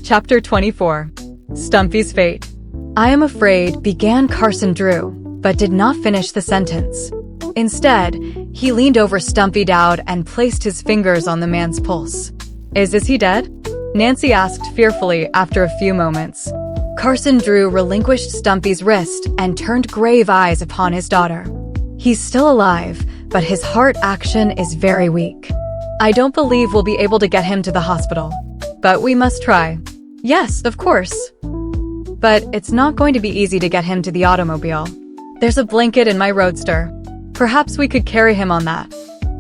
Chapter 24. Stumpy's Fate. "I am afraid," began Carson Drew, but did not finish the sentence. Instead, he leaned over Stumpy Dowd and placed his fingers on the man's pulse. Is he dead?" Nancy asked fearfully after a few moments. Carson Drew relinquished Stumpy's wrist and turned grave eyes upon his daughter. "He's still alive, but his heart action is very weak. I don't believe we'll be able to get him to the hospital. But we must try." "Yes, of course. But it's not going to be easy to get him to the automobile. There's a blanket in my roadster. Perhaps we could carry him on that."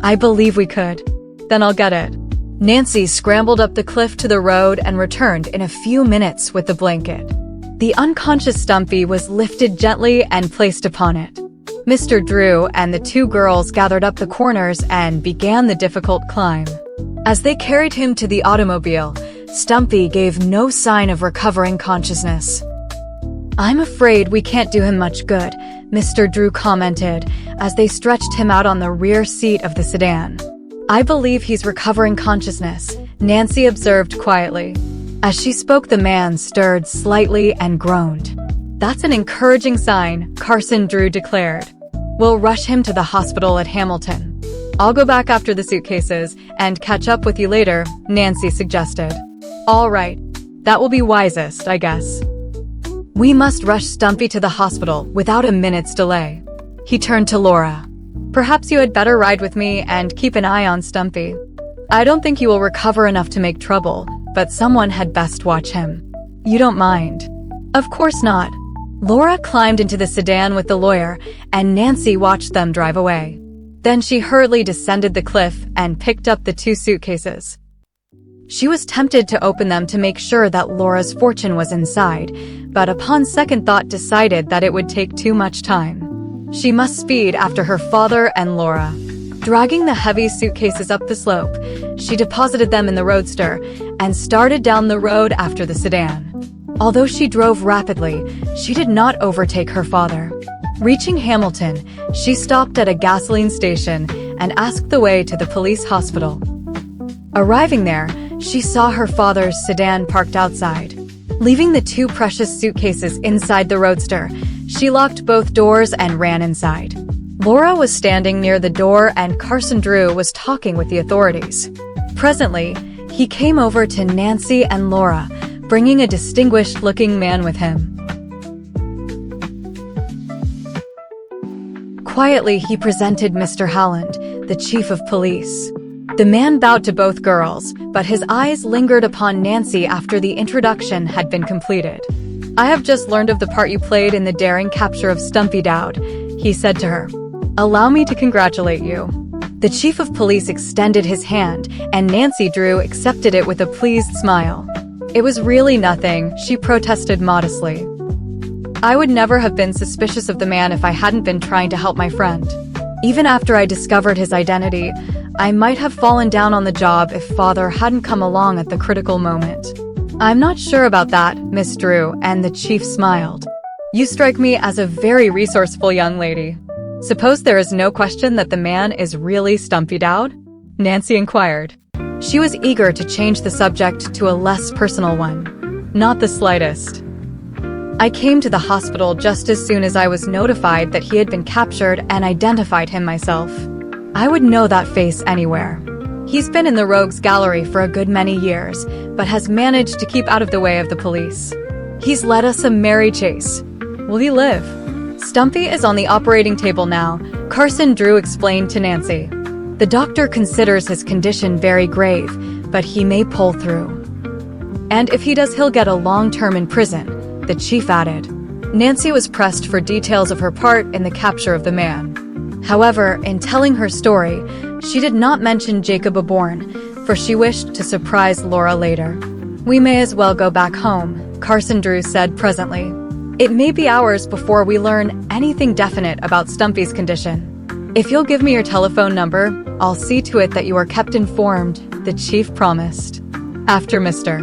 "I believe we could." "Then I'll get it." Nancy scrambled up the cliff to the road and returned in a few minutes with the blanket. The unconscious Stumpy was lifted gently and placed upon it. Mr. Drew and the two girls gathered up the corners and began the difficult climb. As they carried him to the automobile, Stumpy gave no sign of recovering consciousness. "I'm afraid we can't do him much good," Mr. Drew commented as they stretched him out on the rear seat of the sedan. "I believe he's recovering consciousness," Nancy observed quietly. As she spoke, the man stirred slightly and groaned. "That's an encouraging sign," Carson Drew declared. "We'll rush him to the hospital at Hamilton. I'll go back after the suitcases and catch up with you later," Nancy suggested. "All right. That will be wisest, I guess. We must rush Stumpy to the hospital without a minute's delay." He turned to Laura. "Perhaps you had better ride with me and keep an eye on Stumpy. I don't think he will recover enough to make trouble, but someone had best watch him. You don't mind?" "Of course not." Laura climbed into the sedan with the lawyer, and Nancy watched them drive away. Then she hurriedly descended the cliff and picked up the two suitcases. She was tempted to open them to make sure that Laura's fortune was inside, but upon second thought decided that it would take too much time. She must speed after her father and Laura. Dragging the heavy suitcases up the slope, she deposited them in the roadster and started down the road after the sedan. Although she drove rapidly, she did not overtake her father. Reaching Hamilton, she stopped at a gasoline station and asked the way to the police hospital. Arriving there, she saw her father's sedan parked outside. Leaving the two precious suitcases inside the roadster, she locked both doors and ran inside. Laura was standing near the door and Carson Drew was talking with the authorities. Presently, he came over to Nancy and Laura, bringing a distinguished-looking man with him. Quietly, he presented Mr. Howland, the chief of police. The man bowed to both girls, but his eyes lingered upon Nancy after the introduction had been completed. "I have just learned of the part you played in the daring capture of Stumpy Dowd," he said to her. "Allow me to congratulate you." The chief of police extended his hand, and Nancy Drew accepted it with a pleased smile. "It was really nothing," she protested modestly. "I would never have been suspicious of the man if I hadn't been trying to help my friend. Even after I discovered his identity, I might have fallen down on the job if Father hadn't come along at the critical moment." "I'm not sure about that, Miss Drew," and the chief smiled. "You strike me as a very resourceful young lady. Suppose there is no question that the man is really Stumpy Dowd?" Nancy inquired. She was eager to change the subject to a less personal one. "Not the slightest. I came to the hospital just as soon as I was notified that he had been captured and identified him myself. I would know that face anywhere. He's been in the rogues gallery for a good many years, but has managed to keep out of the way of the police. He's led us a merry chase. Will he live?" "Stumpy is on the operating table now," Carson Drew explained to Nancy. "The doctor considers his condition very grave, but he may pull through. And if he does, he'll get a long term in prison," the chief added. Nancy was pressed for details of her part in the capture of the man. However, in telling her story, she did not mention Jacob Aborn, for she wished to surprise Laura later. "We may as well go back home," Carson Drew said presently. "It may be hours before we learn anything definite about Stumpy's condition. If you'll give me your telephone number, I'll see to it that you are kept informed," the chief promised. After Mr.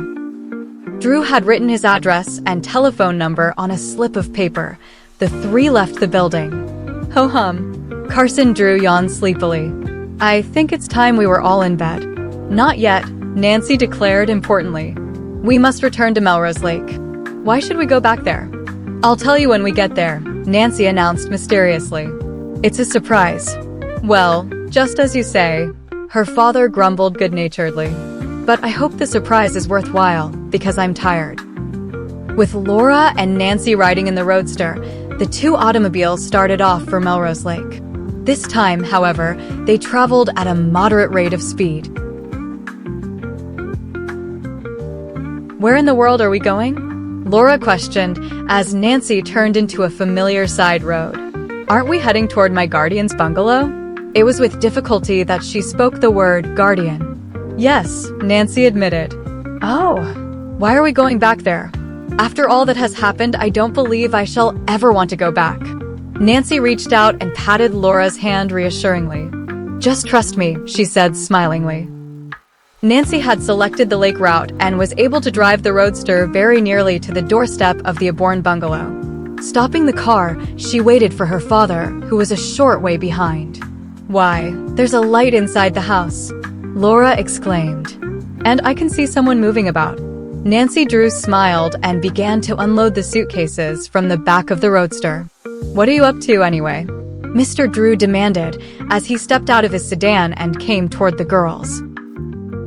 Drew had written his address and telephone number on a slip of paper, the three left the building. "Ho-hum." Carson Drew yawned sleepily. "I think it's time we were all in bed." "Not yet," Nancy declared importantly. We must return to Melrose Lake. Why should we go back there? I'll tell you when we get there, Nancy announced mysteriously. It's a surprise. Well, just as you say, her father grumbled good-naturedly. But I hope the surprise is worthwhile, because I'm tired. With Laura and Nancy riding in the roadster, the two automobiles started off for Melrose Lake. This time, however, they traveled at a moderate rate of speed. Where in the world are we going? Laura questioned as Nancy turned into a familiar side road. Aren't we heading toward my guardian's bungalow? It was with difficulty that she spoke the word guardian. Yes, Nancy admitted. Oh, why are we going back there? After all that has happened, I don't believe I shall ever want to go back. Nancy reached out and patted Laura's hand reassuringly. Just trust me, she said smilingly. Nancy had selected the lake route and was able to drive the roadster very nearly to the doorstep of the Aborn bungalow. Stopping the car, she waited for her father, who was a short way behind. Why, there's a light inside the house, Laura exclaimed. And I can see someone moving about. Nancy Drew smiled and began to unload the suitcases from the back of the roadster. What are you up to anyway? Mr. Drew demanded as he stepped out of his sedan and came toward the girls.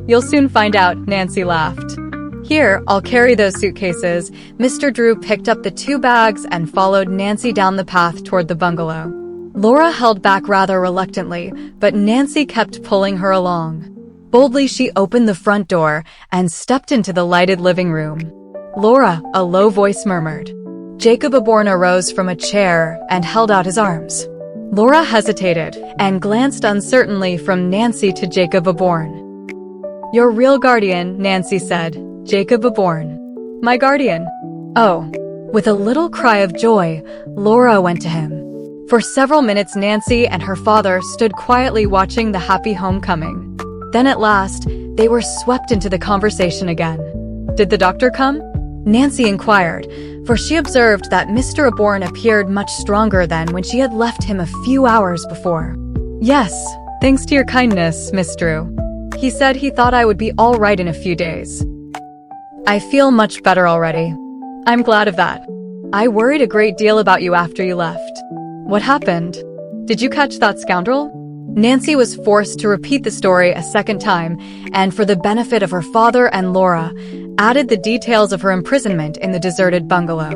You'll soon find out, Nancy laughed. Here, I'll carry those suitcases. Mr. Drew picked up the two bags and followed Nancy down the path toward the bungalow. Laura held back rather reluctantly, but Nancy kept pulling her along. Boldly, she opened the front door and stepped into the lighted living room. Laura, a low voice murmured. Jacob Aborn arose from a chair and held out his arms. Laura hesitated and glanced uncertainly from Nancy to Jacob Aborn. Your real guardian, Nancy said. Jacob Aborn. My guardian. Oh. With a little cry of joy, Laura went to him. For several minutes, Nancy and her father stood quietly watching the happy homecoming. Then at last, they were swept into the conversation again. Did the doctor come? Nancy inquired, for she observed that Mr. Aborn appeared much stronger than when she had left him a few hours before. Yes, thanks to your kindness, Miss Drew. He said he thought I would be all right in a few days. I feel much better already. I'm glad of that. I worried a great deal about you after you left. What happened? Did you catch that scoundrel? Nancy was forced to repeat the story a second time, and for the benefit of her father and Laura, added the details of her imprisonment in the deserted bungalow.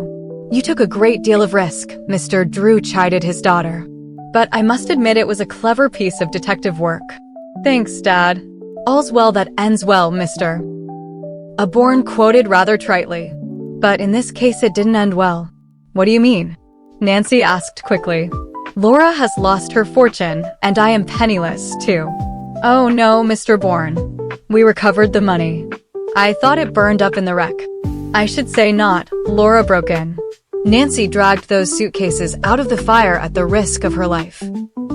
You took a great deal of risk, Mr. Drew chided his daughter. But I must admit it was a clever piece of detective work. Thanks, Dad. All's well that ends well, Mr. Aborn quoted rather tritely. But in this case it didn't end well. What do you mean? Nancy asked quickly. Laura has lost her fortune, and I am penniless, too. Oh no, Mr. Bourne. We recovered the money. I thought it burned up in the wreck. I should say not, Laura broke in. Nancy dragged those suitcases out of the fire at the risk of her life.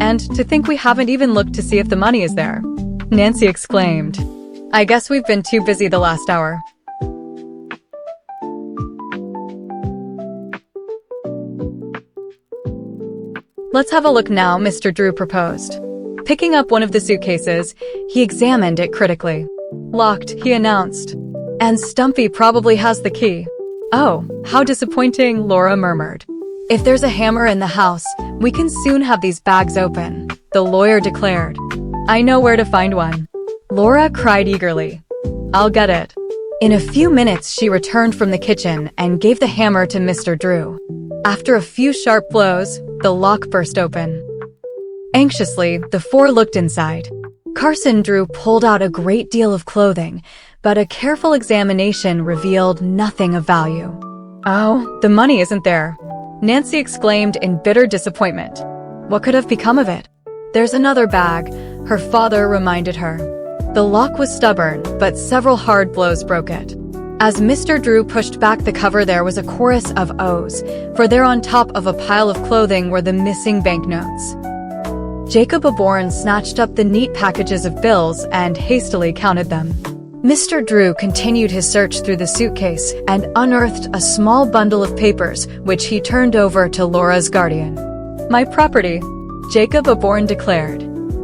And to think we haven't even looked to see if the money is there, Nancy exclaimed. I guess we've been too busy the last hour. Let's have a look now, Mr. Drew proposed. Picking up one of the suitcases, he examined it critically. Locked, he announced. And Stumpy probably has the key. Oh, how disappointing, Laura murmured. If there's a hammer in the house, we can soon have these bags open, the lawyer declared. I know where to find one. Laura cried eagerly. I'll get it. In a few minutes, she returned from the kitchen and gave the hammer to Mr. Drew. After a few sharp blows, the lock burst open. Anxiously, the four looked inside. Carson Drew pulled out a great deal of clothing, but a careful examination revealed nothing of value. Oh, the money isn't there, Nancy exclaimed in bitter disappointment. What could have become of it? There's another bag, her father reminded her. The lock was stubborn, but several hard blows broke it. As Mr. Drew pushed back the cover, there was a chorus of ohs, for there on top of a pile of clothing were the missing banknotes. Jacob Aborn snatched up the neat packages of bills and hastily counted them. Mr. Drew continued his search through the suitcase and unearthed a small bundle of papers, which he turned over to Laura's guardian. My property, Jacob Aborn declared.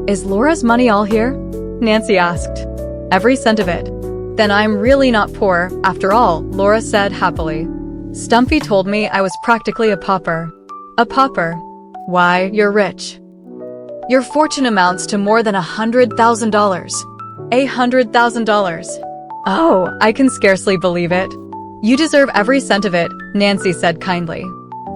Is Laura's money all here? Nancy asked. Every cent of it. Then I'm really not poor, after all, Laura said happily. Stumpy told me I was practically a pauper. A pauper? Why, you're rich. Your fortune amounts to more than $100,000. $100,000. Oh, I can scarcely believe it. You deserve every cent of it, Nancy said kindly.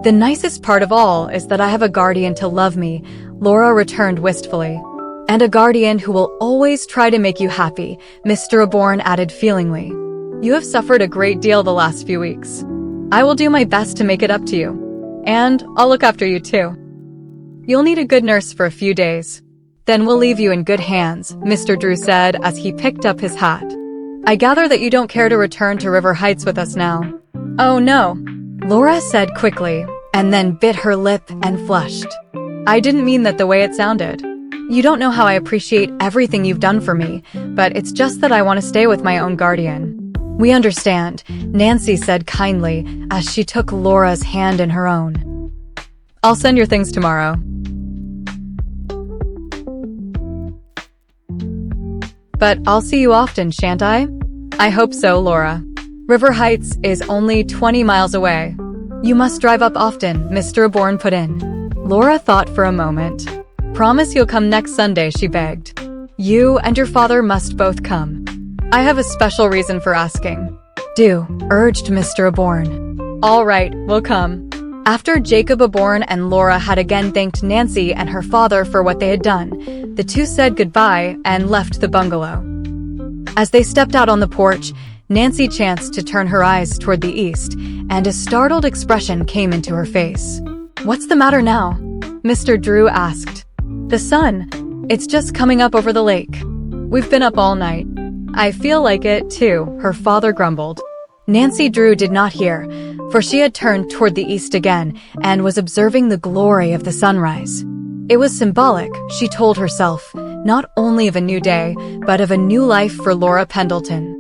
The nicest part of all is that I have a guardian to love me, Laura returned wistfully. And a guardian who will always try to make you happy, Mr. Aborn added feelingly. You have suffered a great deal the last few weeks. I will do my best to make it up to you. And I'll look after you too. You'll need a good nurse for a few days. Then we'll leave you in good hands, Mr. Drew said as he picked up his hat. I gather that you don't care to return to River Heights with us now. Oh no, Laura said quickly, and then bit her lip and flushed. I didn't mean that the way it sounded. You don't know how I appreciate everything you've done for me, but it's just that I want to stay with my own guardian. We understand, Nancy said kindly as she took Laura's hand in her own. I'll send your things tomorrow. But I'll see you often, shan't I? I hope so, Laura. River Heights is only 20 miles away. You must drive up often, Mr. Aborn put in. Laura thought for a moment. Promise you'll come next Sunday, she begged. You and your father must both come. I have a special reason for asking. Do, urged Mr. Aborn. All right, we'll come. After Jacob Aborn and Laura had again thanked Nancy and her father for what they had done, the two said goodbye and left the bungalow. As they stepped out on the porch, Nancy chanced to turn her eyes toward the east, and a startled expression came into her face. What's the matter now? Mr. Drew asked. The sun. It's just coming up over the lake. We've been up all night. I feel like it, too, her father grumbled. Nancy Drew did not hear, for she had turned toward the east again and was observing the glory of the sunrise. It was symbolic, she told herself, not only of a new day, but of a new life for Laura Pendleton.